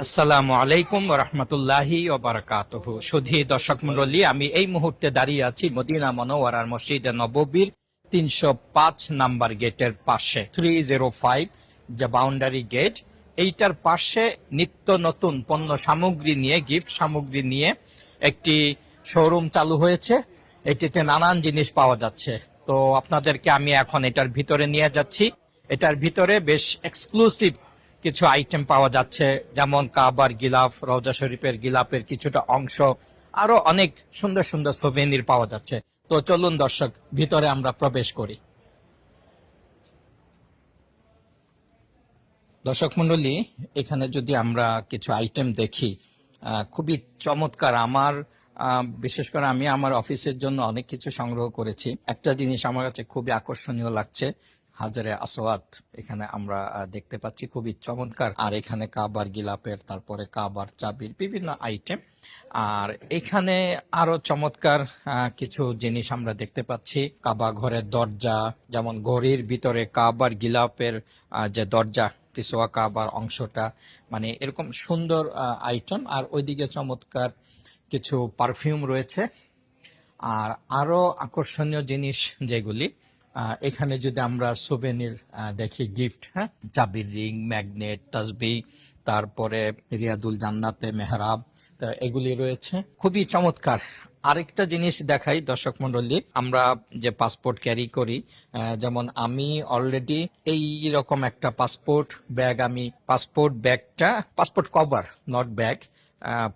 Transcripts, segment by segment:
আসসালামু আলাইকুম ওয়া রাহমাতুল্লাহি ওয়া বারাকাতুহু। সুধী দর্শক মণ্ডলী, আমি এই মুহূর্তে দাঁড়িয়ে আছি মদিনা মুনাওয়ারার মসজিদে নববীর ৩০৫ নাম্বার গেটের পাশে, 305 যে বাউন্ডারি গেট, এইটার পাশে নিত্য নতুন পণ্য সামগ্রী নিয়ে, গিফট সামগ্রী নিয়ে একটি শোরুম চালু হয়েছে। এটিতে নানান জিনিস পাওয়া যাচ্ছে। তো আপনাদেরকে আমি এখন এটার ভিতরে নিয়ে যাচ্ছি। এটার ভিতরে বেশ এক্সক্লুসিভ কিছু আইটেম পাওয়া যাচ্ছে, যেমন কাবার গিলাফ, রওজা শরীফের গিলাফের কিছুটা অংশ, আরো অনেক সুন্দর সুন্দর সোভেনির পাওয়া যাচ্ছে। তো চলুন দর্শক, ভিতরে আমরা প্রবেশ করি। দর্শক মন্ডলী, এখানে যদি আমরা কিছু আইটেম দেখি, খুবই চমৎকার। আমার বিশেষ করে আমি আমার অফিসের জন্য অনেক কিছু সংগ্রহ করেছি। একটা জিনিস আমার কাছে খুবই আকর্ষণীয় লাগছে, হাজারে আসওয়াত এখানে আমরা দেখতে পাচ্ছি, খুবই চমৎকার। আর এখানে কাবার গিলাপের, তারপরে কাবার চাবির বিভিন্ন আইটেম। আর এখানে আরো চমৎকার কিছু জিনিস আমরা দেখতে পাচ্ছি। কাবা ঘরের দরজা, যেমন ঘড়ির ভিতরে কাবার গিলাপের যে দরজা, কিসওয়া কাবার অংশটা, মানে এরকম সুন্দর আইটেম। আর ওইদিকে চমৎকার কিছু পারফিউম রয়েছে। আর আরো আকর্ষণীয় জিনিস যেগুলি, এখানে যদি আমরা সুভেনির দেখি, গিফট, হ্যাঁ, চাবির রিং, ম্যাগনেট, তাসবি, তারপরে রিয়াদুল জান্নাতে মেহরাব, তো এগুলি রয়েছে, খুবই চমৎকার। আরেকটা জিনিস দেখাই দর্শক মন্ডলী, আমরা যে পাসপোর্ট ক্যারি করি, যেমন আমি অলরেডি এই রকম একটা পাসপোর্ট ব্যাগ, আমি পাসপোর্ট ব্যাগটা, passport cover, not bag,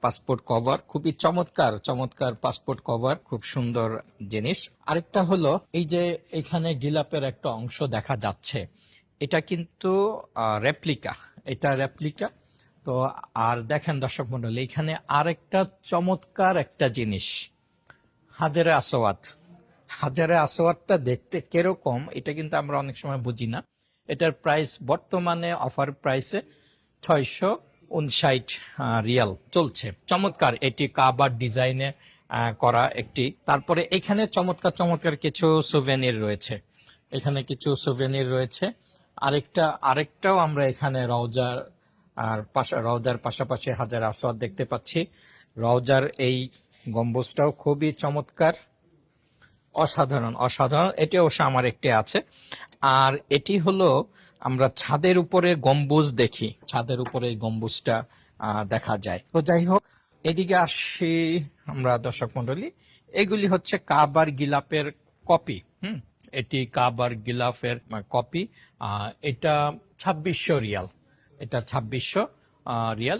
passport cover, খুবই চমৎকার চমৎকার পাসপোর্ট কভার, খুব সুন্দর জিনিস। আরেকটা হলো এই যে এখানে গিলাপের একটা অংশ দেখা যাচ্ছে, এটা কিন্তু রেপ্লিকা, এটা রেপ্লিকা। তো আর দেখেন দর্শক মন্ডলী, এখানে আরেকটা চমৎকার একটা জিনিস, হাজারে আসওয়াত। হাজারে আসওয়াতটা দেখতে কিরকম এটা কিন্তু আমরা অনেক সময় বুঝি না। এটার প্রাইস বর্তমানে অফার প্রাইসে 659 রিয়াল চলছে। চমৎকার, এটি কাবার ডিজাইনে করা একটি। তারপরে এখানে চমৎকার চমৎকার কিছু সুভেনির রয়েছে, এখানে কিছু সুভেনির রয়েছে। আরেকটাও আমরা এখানে রওজার রওজার পাশাপাশি হাজার আসওয়াদ দেখতে পাচ্ছি। রওজার এই গম্বুজটাও খুবই চমৎকার, অসাধারণ অসাধারণ। এটি অবশ্য আমার একটি আছে। আর এটি হলো, আমরা ছাদের উপরে গম্বুজ দেখি, ছাদের উপরে এই গম্বুজটা দেখা যায়। তো যাই হোক, এদিকে আসি আমরা দর্শক মন্ডলী, এগুলি হচ্ছে কাবার গিলাপের কপি। এটি কাবার গিলাফের কপি। এটা 2600 রিয়াল, এটা 2600 রিয়াল।